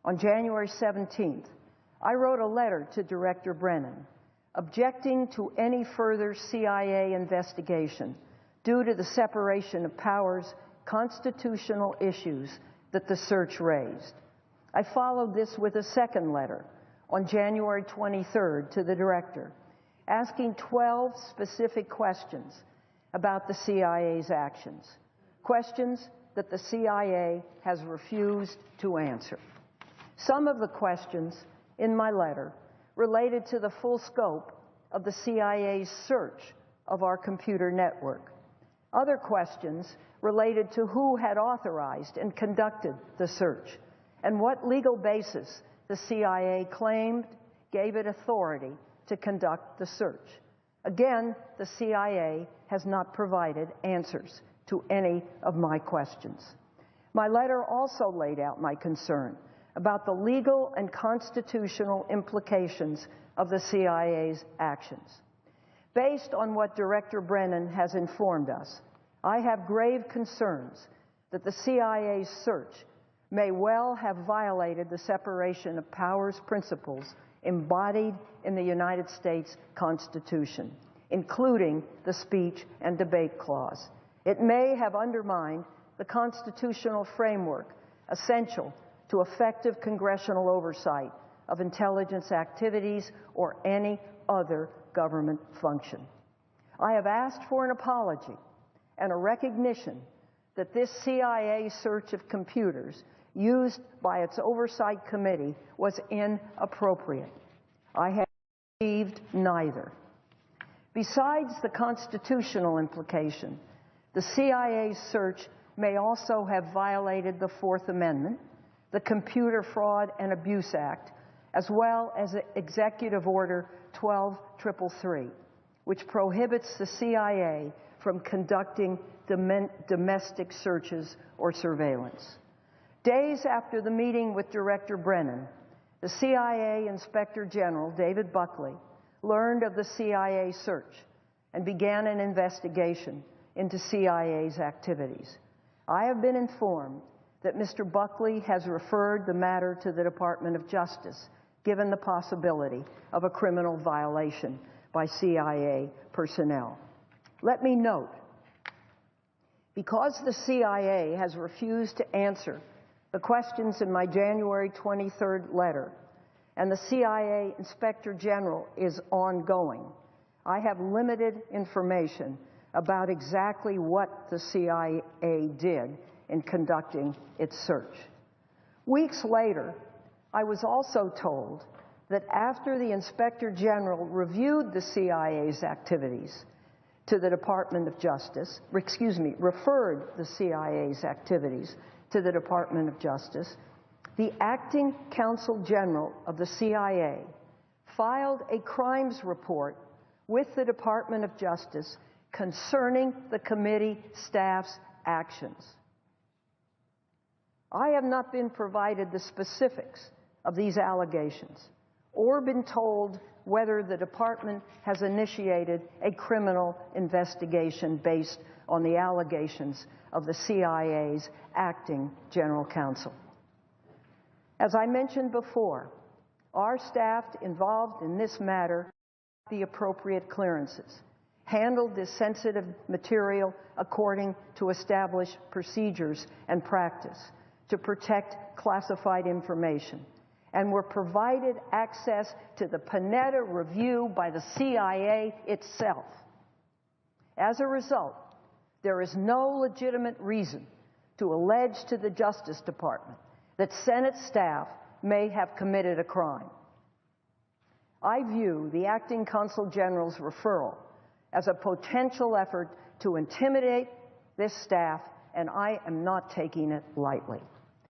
On January 17th, I wrote a letter to Director Brennan objecting to any further CIA investigation due to the separation of powers constitutional issues that the search raised. I followed this with a second letter on January 23rd to the Director, asking 12 specific questions about the CIA's actions, questions that the CIA has refused to answer. Some of the questions in my letter related to the full scope of the CIA's search of our computer network. Other questions related to who had authorized and conducted the search and what legal basis the CIA claimed gave it authority to conduct the search. Again, the CIA has not provided answers to any of my questions. My letter also laid out my concern about the legal and constitutional implications of the CIA's actions. Based on what Director Brennan has informed us, I have grave concerns that the CIA's search may well have violated the separation of powers principles embodied in the United States Constitution, including the Speech and Debate Clause. It may have undermined the constitutional framework essential to effective congressional oversight of intelligence activities or any other government function. I have asked for an apology and a recognition that this CIA search of computers used by its oversight committee was inappropriate. I have received neither. Besides the constitutional implication, the CIA's search may also have violated the Fourth Amendment, the Computer Fraud and Abuse Act, as well as Executive Order 12333, which prohibits the CIA from conducting domestic searches or surveillance. Days after the meeting with Director Brennan, the CIA Inspector General, David Buckley, learned of the CIA search and began an investigation into CIA's activities. I have been informed that Mr. Buckley has referred the matter to the Department of Justice, given the possibility of a criminal violation by CIA personnel. Let me note, because the CIA has refused to answer the questions in my January 23rd letter, and the CIA Inspector General is ongoing, I have limited information about exactly what the CIA did in conducting its search. Weeks later, I was also told that after the Inspector General reviewed the CIA's activities to the Department of Justice, referred the CIA's activities to the Department of Justice, the acting Counsel General of the CIA filed a crimes report with the Department of Justice concerning the committee staff's actions. I have not been provided the specifics of these allegations or been told whether the department has initiated a criminal investigation based on the allegations of the CIA's acting general counsel. As I mentioned before, our staff involved in this matter had the appropriate clearances, handled this sensitive material according to established procedures and practice to protect classified information, and were provided access to the Panetta review by the CIA itself. As a result, there is no legitimate reason to allege to the Justice Department that Senate staff may have committed a crime. I view the acting Consul General's referral as a potential effort to intimidate this staff, and I am not taking it lightly.